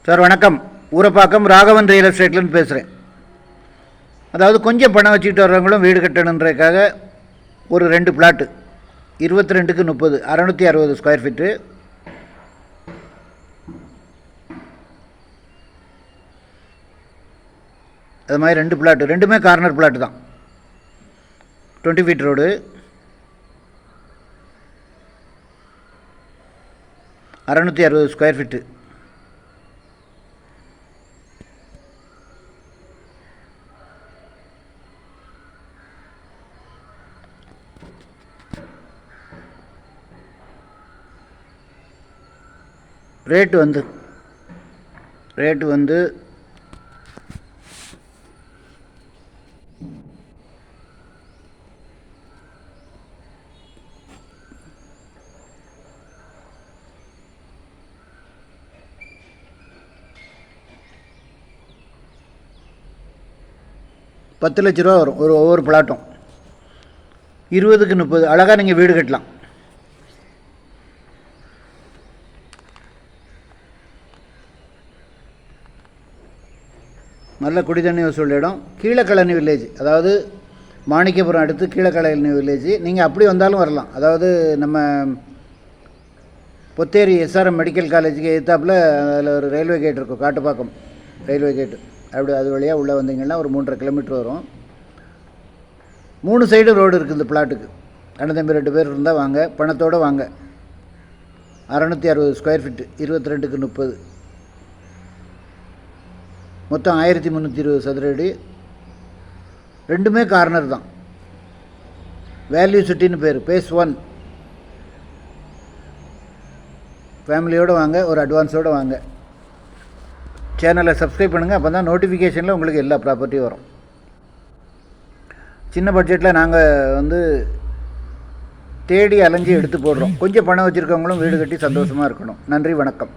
Sir வணக்கம். Urapakkam Raghavan real எஸ்டேட்லேருந்து பேசுகிறேன். அதாவது கொஞ்சம் பணம் வச்சுக்கிட்டு வர்றவங்களும் வீடு கட்டணுன்றதுக்காக ஒரு 2 பிளாட்டு 22க்கு 30 660 ஸ்கொயர் ஃபீட்டு. அது மாதிரி 2 பிளாட்டு, ரெண்டுமே கார்னர் பிளாட்டு தான். 20 feet road, 660 square feet. Rate வந்து 10 லட்ச ரூபா வரும் ஒவ்வொரு பிளாட்டும். 20க்கு 30 அழகாக நீங்கள் வீடு கட்டலாம். நல்ல குடி தண்ணி வசூல் இடம். கீழக்கழனி வில்லேஜ், அதாவது மாணிக்கபுரம் அடுத்து கீழக்கழனி வில்லேஜ். நீங்கள் அப்படி வந்தாலும் வரலாம். அதாவது நம்ம பொத்தேரி எஸ்ஆர்எம் மெடிக்கல் காலேஜுக்கு எதிர்த்தாப்பில் அதில் ஒரு ரயில்வே கேட் இருக்கும், காட்டுப்பாக்கம் ரயில்வே கேட்டு. அப்படி அது வழியாக உள்ளே வந்தீங்கன்னா ஒரு 3.5 கிலோமீட்டர் வரும். 3 சைடு ரோடு இருக்குது இந்த பிளாட்டுக்கு. அண்ணன் தம்பி 2 பேர் இருந்தால் வாங்க, பணத்தோடு வாங்க. 660 ஸ்கொயர் ஃபீட்டு, 22க்கு 30, மொத்தம் 1320 சதுர அடி. ரெண்டுமே கார்னர் தான். வேல்யூ சிட்டின்னு பேர், பேஸ் 1. ஃபேமிலியோடு வாங்க, ஒரு அட்வான்ஸோடு வாங்க. சேனலை சப்ஸ்கிரைப் பண்ணுங்கள், அப்போ தான் நோட்டிஃபிகேஷனில் உங்களுக்கு எல்லா ப்ராப்பர்ட்டியும் வரும். சின்ன பட்ஜெட்டில் நாங்கள் தேடி அலைஞ்சி எடுத்து போடுறோம். கொஞ்சம் பணம் வச்சுருக்கவங்களும் வீடு கட்டி சந்தோஷமாக இருக்கணும். நன்றி, வணக்கம்.